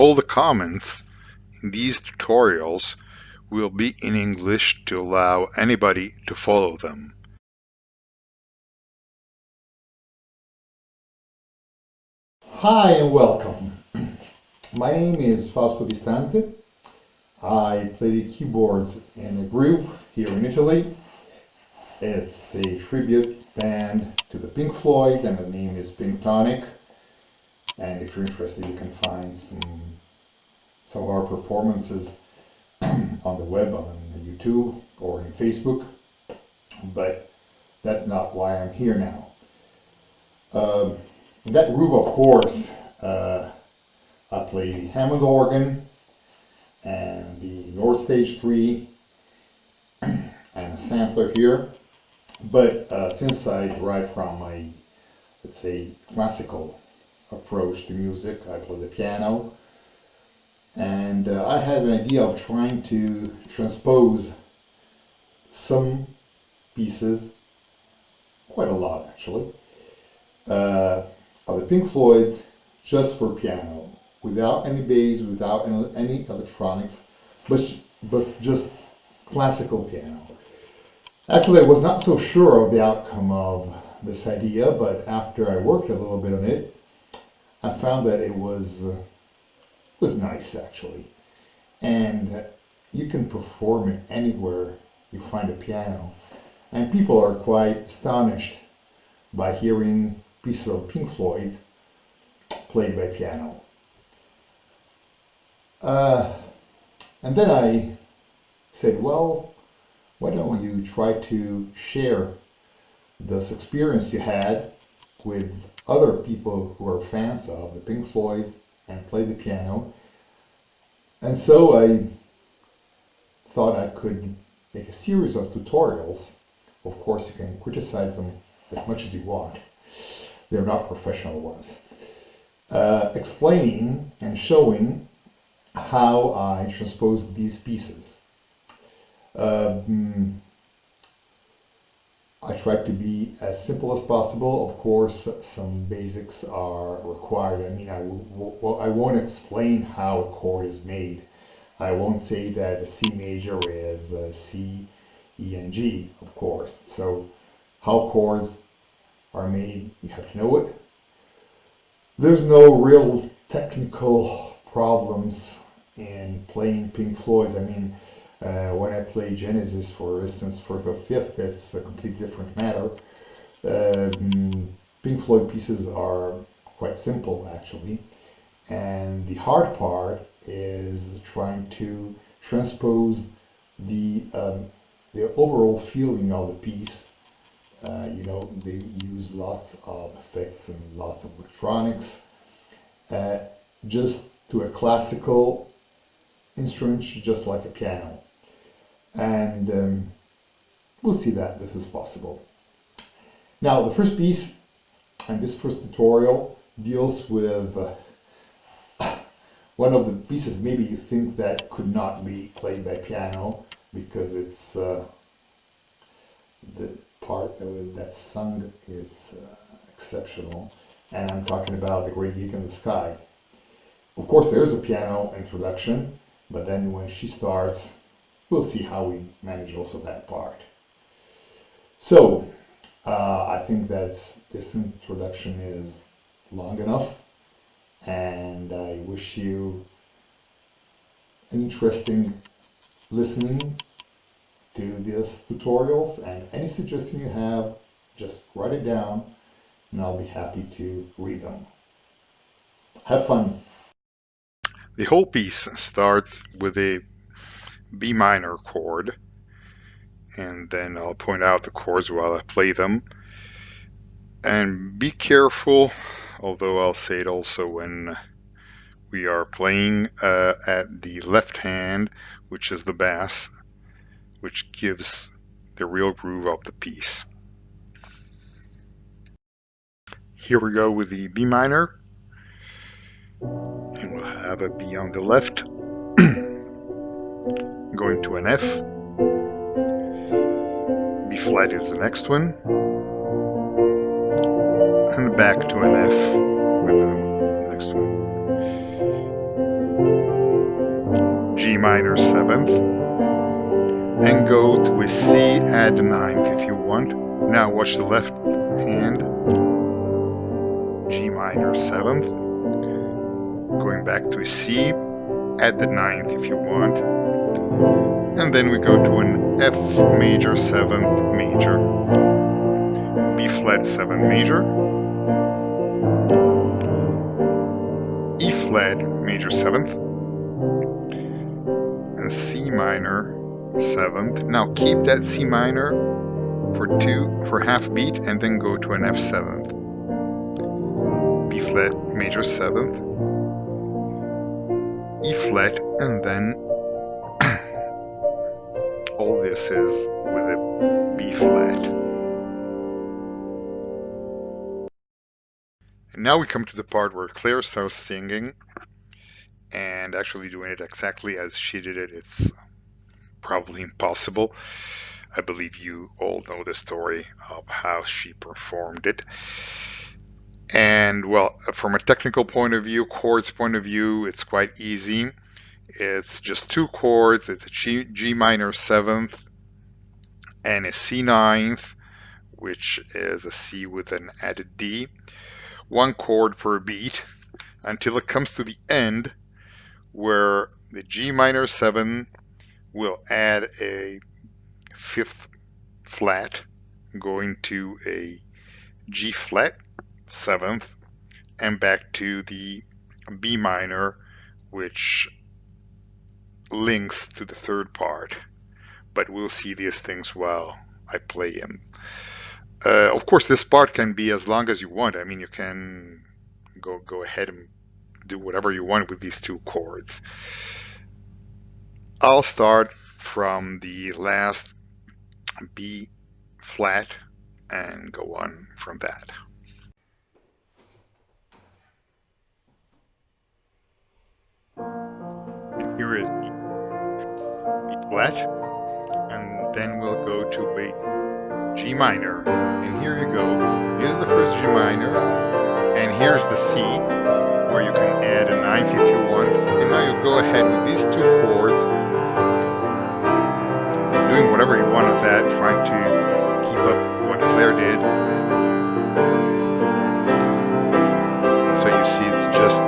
All the comments in these tutorials will be in English to allow anybody to follow them. Hi and welcome. My name is Fausto Distante. I play the keyboards in a group here in Italy. It's a tribute band to the Pink Floyd, and the name is Pink Tonic. And if you're interested, you can find some of our performances on the web, on YouTube, or in Facebook. But that's not why I'm here now. In that group, of course, I play the Hammond organ and the North Stage 3 and a sampler here. But since I derive from my, let's say, classical approach to music, I play the piano. And I had an idea of trying to transpose some pieces, quite a lot actually, of the Pink Floyd just for piano, without any bass, without any electronics, but just classical piano. Actually, I was not so sure of the outcome of this idea, but after I worked a little bit on it, I found that it was nice actually, and you can perform it anywhere you find a piano, and people are quite astonished by hearing pieces of Pink Floyd played by piano. And then I said, well, why don't you try to share this experience you had with other people who are fans of the Pink Floyd and play the piano. And so I thought I could make a series of tutorials. Of course, you can criticize them as much as you want. They're not professional ones. Explaining and showing how I transposed these pieces. I tried to be as simple as possible. Of course, some basics are required. I mean, I won't explain how a chord is made. I won't say that a C major is C, E, and G, of course. So how chords are made, you have to know it. There's no real technical problems in playing Pink Floyd. I mean, when I play Genesis, for instance, fourth or fifth, it's a completely different matter. Pink Floyd pieces are quite simple, actually, and the hard part is trying to transpose the overall feeling of the piece. They use lots of effects and lots of electronics, just to a classical instrument, just like a piano. And we'll see that this is possible. Now, the first piece and this first tutorial deals with one of the pieces maybe you think that could not be played by piano because it's the part that's sung is exceptional, and I'm talking about The Great Gig in the Sky. Of course, there is a piano introduction, but then when she starts, we'll see how we manage also that part. So, I think that this introduction is long enough, and I wish you an interesting listening to these tutorials, and any suggestion you have, just write it down, and I'll be happy to read them. Have fun! The whole piece starts with a B minor chord, and then I'll point out the chords while I play them. And be careful, although I'll say it also when we are playing at the left hand, which is the bass, which gives the real groove of the piece. Here we go with the B minor, and we'll have a B on the left, going to an F. B flat is the next one, and back to an F with the next one. minor 7th, and go to a C, add the 9th if you want. Now watch the left hand, G minor 7th, going back to a C, add the 9th if you want, and then we go to an F major 7th major, B flat 7 major, E flat major 7th, and C minor 7th. Now keep that C minor for half beat and then go to an F 7th, B flat major 7th, E flat, and then all this is with a B flat. And now we come to the part where Claire starts singing and actually doing it exactly as she did it. It's probably impossible. I believe you all know the story of how she performed it. And well, from a technical point of view, chords point of view, it's quite easy. It's just two chords. It's a G minor 7th and a C 9th, which is a C with an added D. One chord per beat until it comes to the end where the G minor 7 will add a 5th flat going to a G flat 7th and back to the B minor, which links to the third part. But we'll see these things while I play them. Of course, this part can be as long as you want. I mean, you can go ahead and do whatever you want with these two chords. I'll start from the last B flat and go on from that. And here is the B flat, and then we'll go to a G minor. And here you go. Here's the first G minor, and here's the C, where you can add a 9th if you want. And now you go ahead with these two chords, doing whatever you want with that, trying to keep up what Claire did. So you see it's just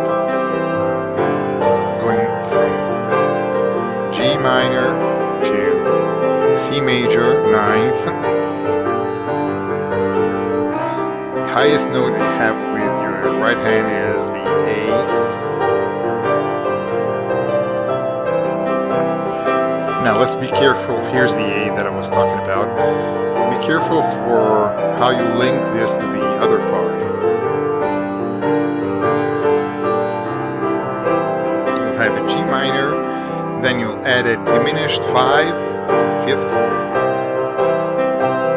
going from G minor to C major 9th. The highest note you have with your right hand is the A. Now let's be careful. Here's the A that I was talking about. Be careful for how you link this to the other part. You'll have a G minor, then you'll add a diminished 5, 5th.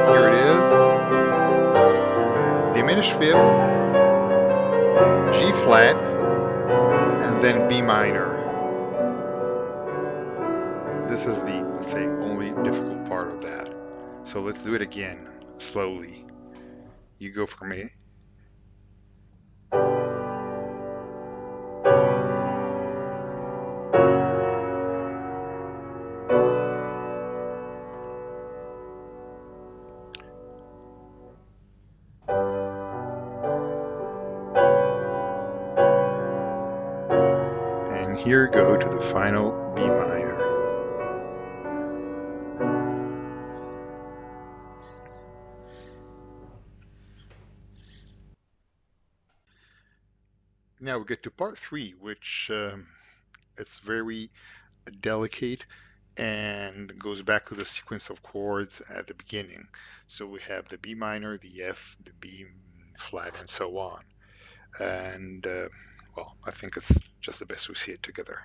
Here it is. Diminished 5th, G flat, and then B minor. This is the, let's say, only difficult part of that. So let's do it again, slowly. You go from A. And here go to the final B minor. Now we get to part 3, which it's very delicate and goes back to the sequence of chords at the beginning. So we have the B minor, the F, the B flat, and so on. And well, I think it's just the best we see it together.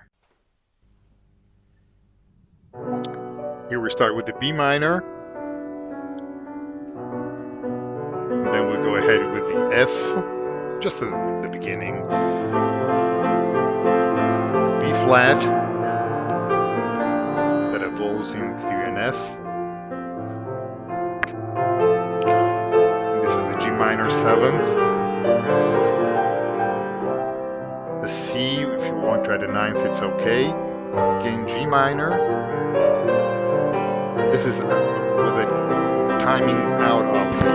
Here we start with the B minor, and then we go ahead with the F, just in the beginning, the B flat, that evolves into an F, and this is the G minor 7th, the C, if you want to add a 9th, it's okay, Again, G minor. This is with a timing out of the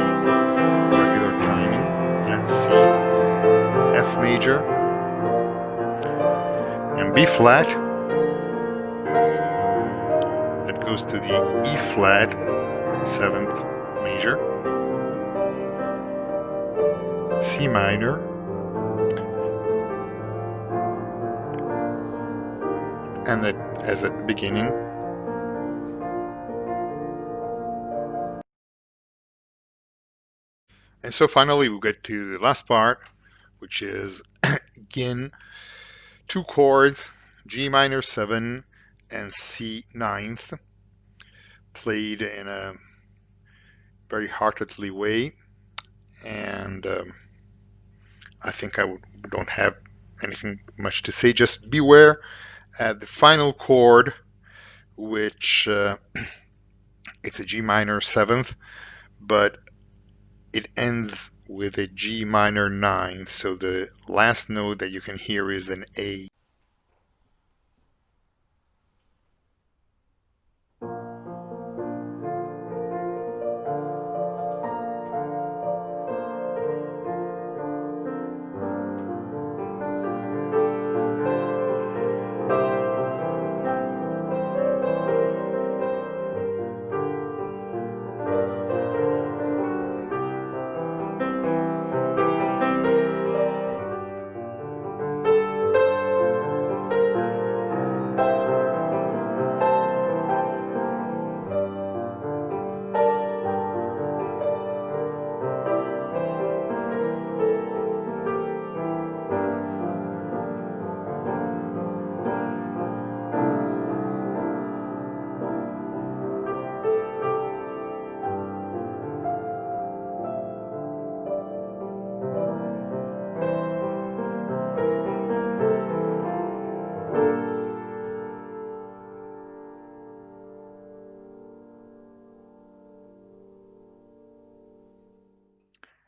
regular timing. That's C, F major, and B flat. That goes to the E flat, 7th major, C minor, and that as at the beginning. And so finally we get to the last part, which is again two chords, G minor 7 and C ninth, played in a very heartedly way. And I think don't have anything much to say. Just beware at the final chord, which it's a G minor 7th, but it ends with a G minor 9th. So the last note that you can hear is an A.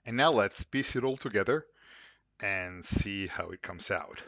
And now let's piece it all together and see how it comes out.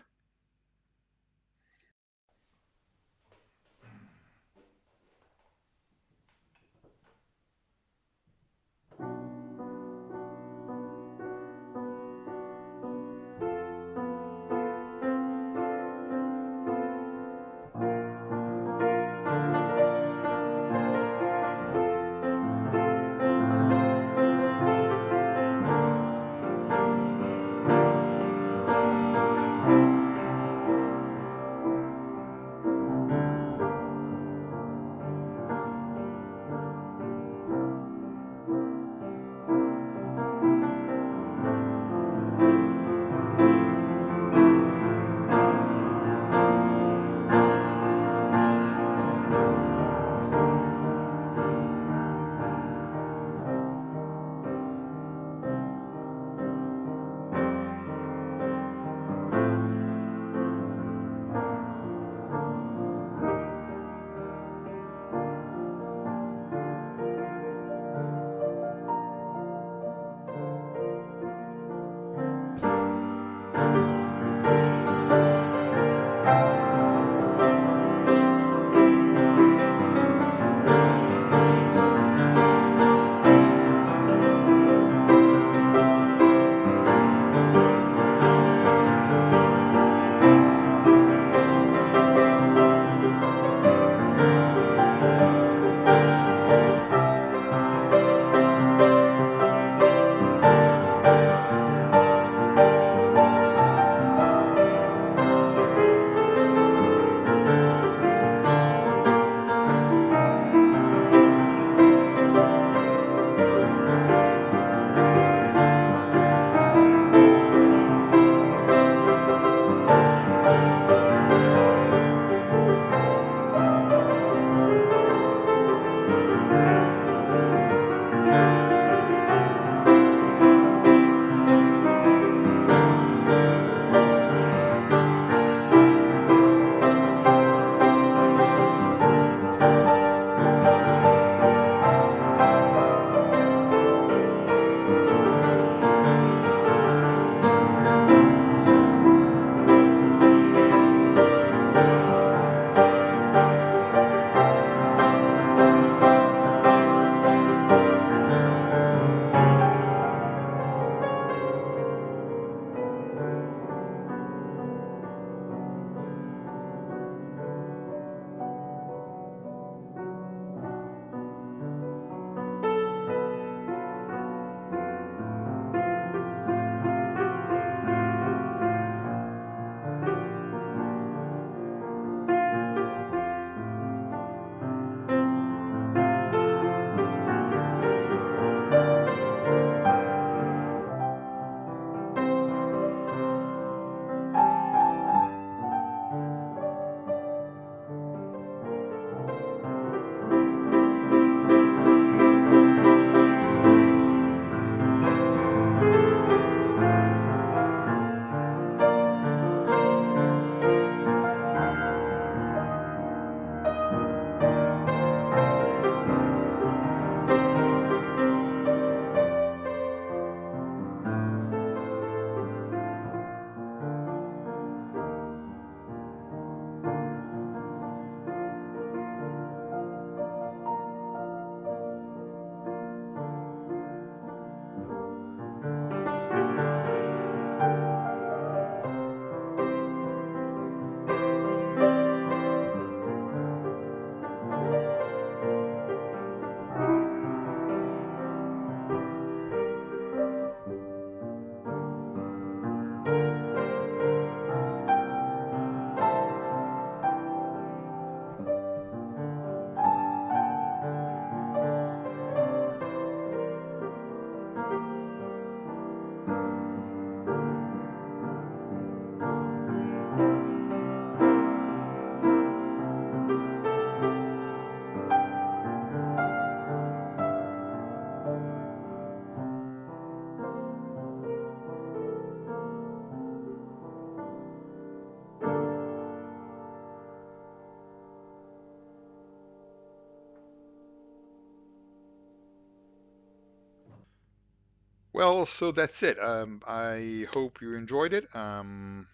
Well, so that's it. I hope you enjoyed it, and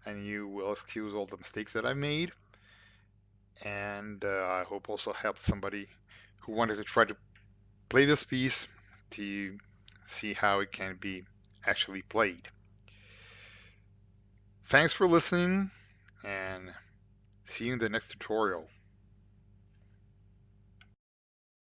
you will excuse all the mistakes that I made, and I hope also helped somebody who wanted to try to play this piece to see how it can be actually played. Thanks for listening, and see you in the next tutorial.